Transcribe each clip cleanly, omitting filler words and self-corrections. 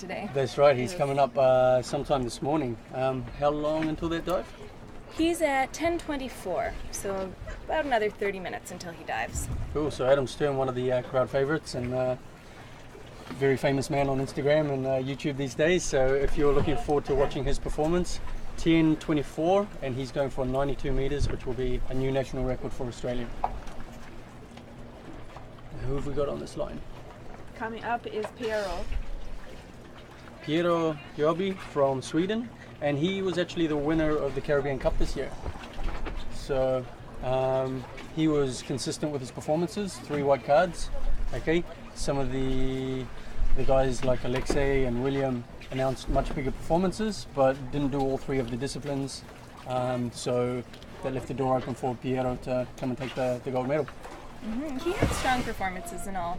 today. That's right, he's coming up sometime this morning. How long until that dive? He's at 10:24, so about another 30 minutes until he dives. Cool, so Adam Stern, one of the crowd favorites and very famous man on Instagram and YouTube these days. So if you're looking forward to watching his performance, 10:24, and he's going for 92 meters, which will be a new national record for Australia. Who have we got on this line? Coming up is PIERO GIOBBI from Sweden, and he was actually the winner of the Caribbean Cup this year. So he was consistent with his performances, 3 white cards. Okay, some of the guys like Alexei and William announced much bigger performances, but didn't do all 3 of the disciplines. So that left the door open for PIERO to come and take the gold medal. Mm-hmm. He had strong performances in all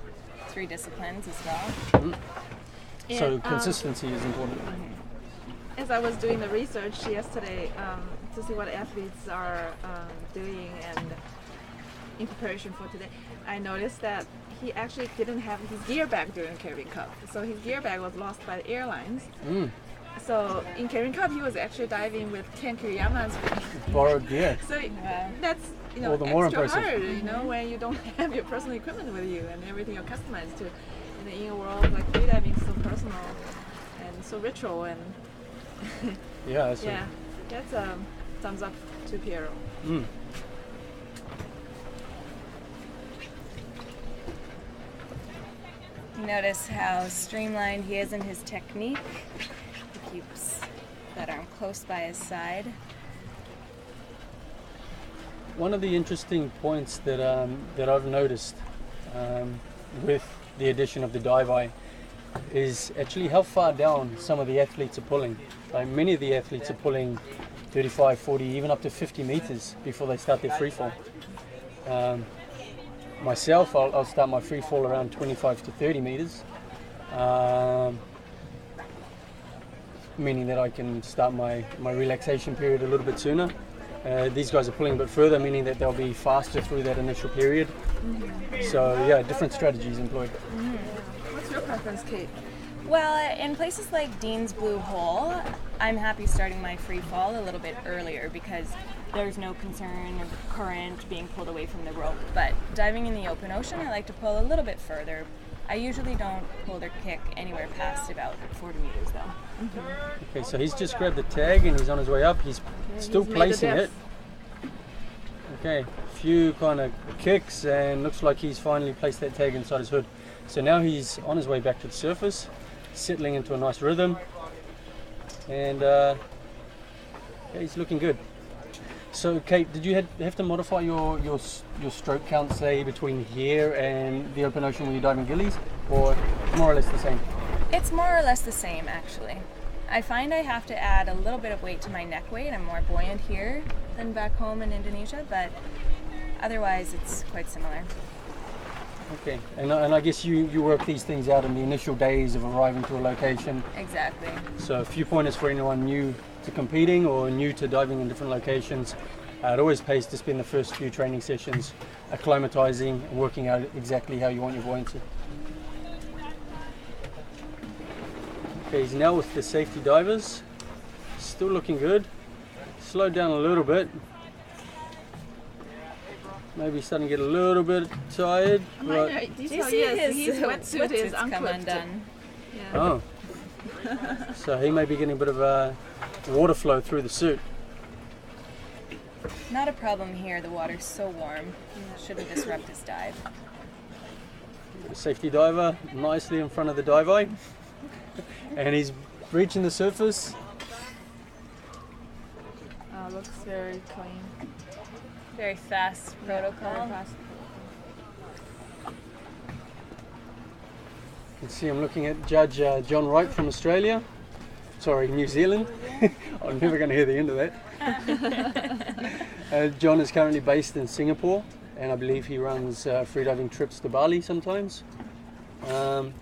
3 disciplines as well. Mm-hmm. So consistency is important. As I was doing the research yesterday to see what athletes are doing and in preparation for today, I noticed that he actually didn't have his gear bag during the Caribbean Cup. So his gear bag was lost by the airlines. So in Caribbean Cup, he was actually diving with Ken Kiriyama's borrowed gear. So that's all the more extra impressive. hard, when you don't have your personal equipment with you and everything you're customized to. And in a world like freediving, so personal and so ritual and yeah, that's a thumbs up to PIERO. Notice how streamlined he is in his technique. He keeps that arm close by his side. One of the interesting points that I've noticed with the addition of the dive eye is actually how far down some of the athletes are pulling. Like many of the athletes are pulling 35, 40, even up to 50 meters before they start their free fall. Myself, I'll start my free fall around 25 to 30 meters, meaning that I can start my relaxation period a little bit sooner. These guys are pulling a bit further, meaning that they'll be faster through that initial period. So yeah, different strategies employed. What's your preference, Kate? Well, in places like Dean's Blue Hole, I'm happy starting my free fall a little bit earlier because there's no concern of current being pulled away from the rope. But diving in the open ocean, I like to pull a little bit further. I usually don't pull or kick anywhere past about 40 meters though. Okay, so he's just grabbed the tag and he's on his way up. He's still placing it. Okay, a few kind of kicks and looks like he's finally placed that tag inside his hood. So now he's on his way back to the surface, settling into a nice rhythm, and yeah, he's looking good. So Kate, did you have to modify your stroke count, say, between here and the open ocean when you're diving gillies, or more or less the same? It's more or less the same, actually. I find I have to add a little bit of weight to my neck weight. I'm more buoyant here than back home in Indonesia, but otherwise it's quite similar. Okay, and I guess you work these things out in the initial days of arriving to a location. Exactly. So a few pointers for anyone new to competing or new to diving in different locations. It always pays to spend the first few training sessions acclimatizing and working out exactly how you want your buoyancy. Okay, he's now with the safety divers. Still looking good. Slowed down a little bit. Maybe starting to get a little bit tired. Minor detail, yes, his wetsuit is come undone. Yeah. Oh. So he may be getting a bit of a water flow through the suit. Not a problem here, the water's so warm. Shouldn't disrupt his dive. The safety diver nicely in front of the dive eye. And he's reaching the surface. Looks very clean. Very fast protocol. Very fast. You can see I'm looking at Judge John Wright from Australia. Sorry, New Zealand. I'm never going to hear the end of that. John is currently based in Singapore, and I believe he runs freediving trips to Bali sometimes. And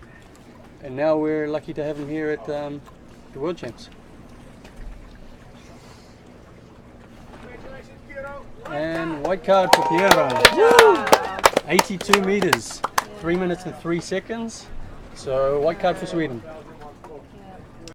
now we're lucky to have him here at the World Champs. And white card for PIERO. 82 meters, 3 minutes and 3 seconds. So white card for Sweden.